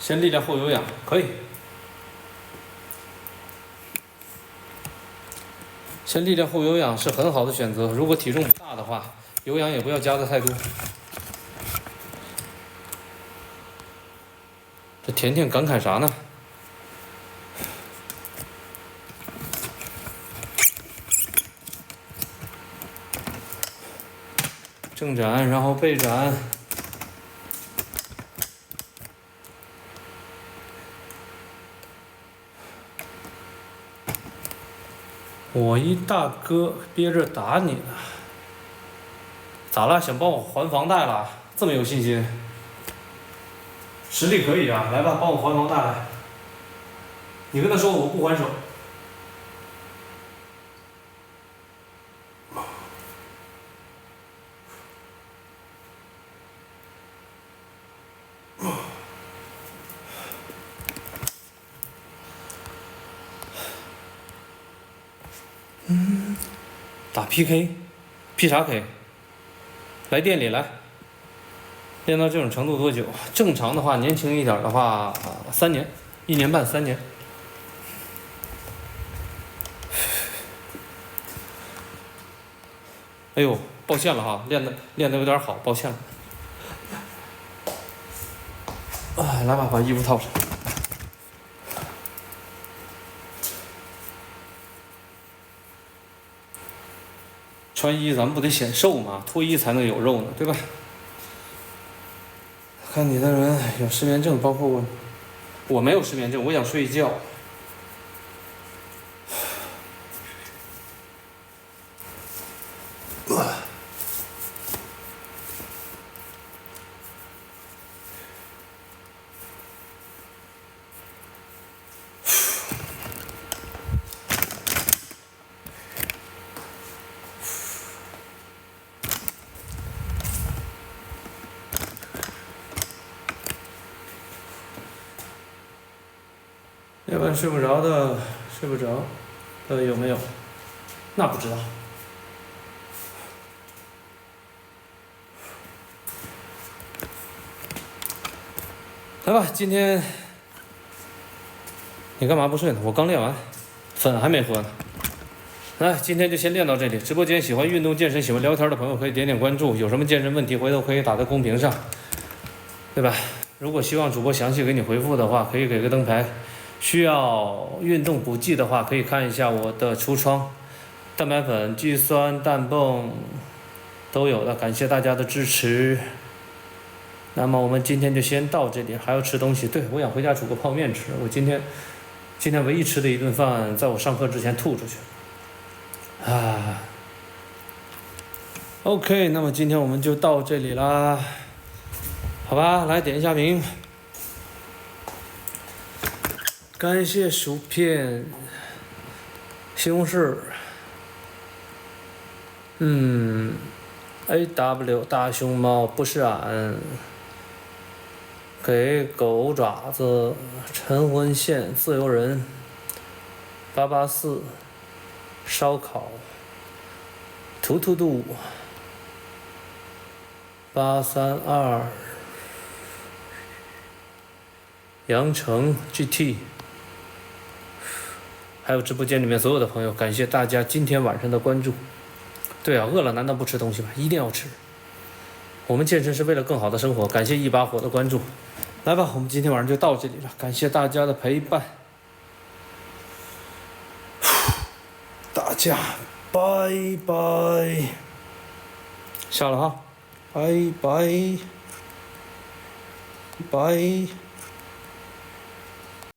先力量后有氧，可以。先力量后有氧是很好的选择。如果体重不大的话，有氧也不要加的太多。这甜甜感慨啥呢？正展，然后背展。我一大哥憋着打你呢，咋了？想帮我还房贷了？这么有信心？实力可以啊，来吧，帮我还房贷来。你跟他说我不还手。打 PK，P 啥 K？ 来店里来。练到这种程度多久？正常的话，年轻一点的话，3年，1年半3年。哎呦，抱歉了哈，练得有点好，抱歉了。来吧，把衣服套上。穿衣咱们不得显瘦吗？脱衣才能有肉呢，对吧？看你的人有失眠症，包括我，我没有失眠症，我想睡觉。要不然睡不着的，有没有？那不知道。来吧，今天你干嘛不睡呢？我刚练完，粉还没喝呢。来，今天就先练到这里。直播间喜欢运动健身、喜欢聊天的朋友可以点点关注，有什么健身问题回头可以打在公屏上，对吧？如果希望主播详细给你回复的话，可以给个灯牌。需要运动补剂的话，可以看一下我的橱窗，蛋白粉、肌酸、氮泵都有的，感谢大家的支持。那么我们今天就先到这里，还要吃东西。对，我想回家煮个泡面吃。我今天唯一吃的一顿饭，在我上课之前吐出去。OK， 那么今天我们就到这里啦，好吧？来点一下名。感谢薯片，西红柿，AW 大熊猫不是俺，给狗爪子，陈文宪自由人，884烧烤，图图832羊城 GT， 还有直播间里面所有的朋友，感谢大家今天晚上的关注。对啊，饿了难道不吃东西吗？一定要吃。我们健身是为了更好的生活，感谢一把火的关注。来吧，我们今天晚上就到这里了，感谢大家的陪伴，大家拜拜，下了哈，拜拜，拜。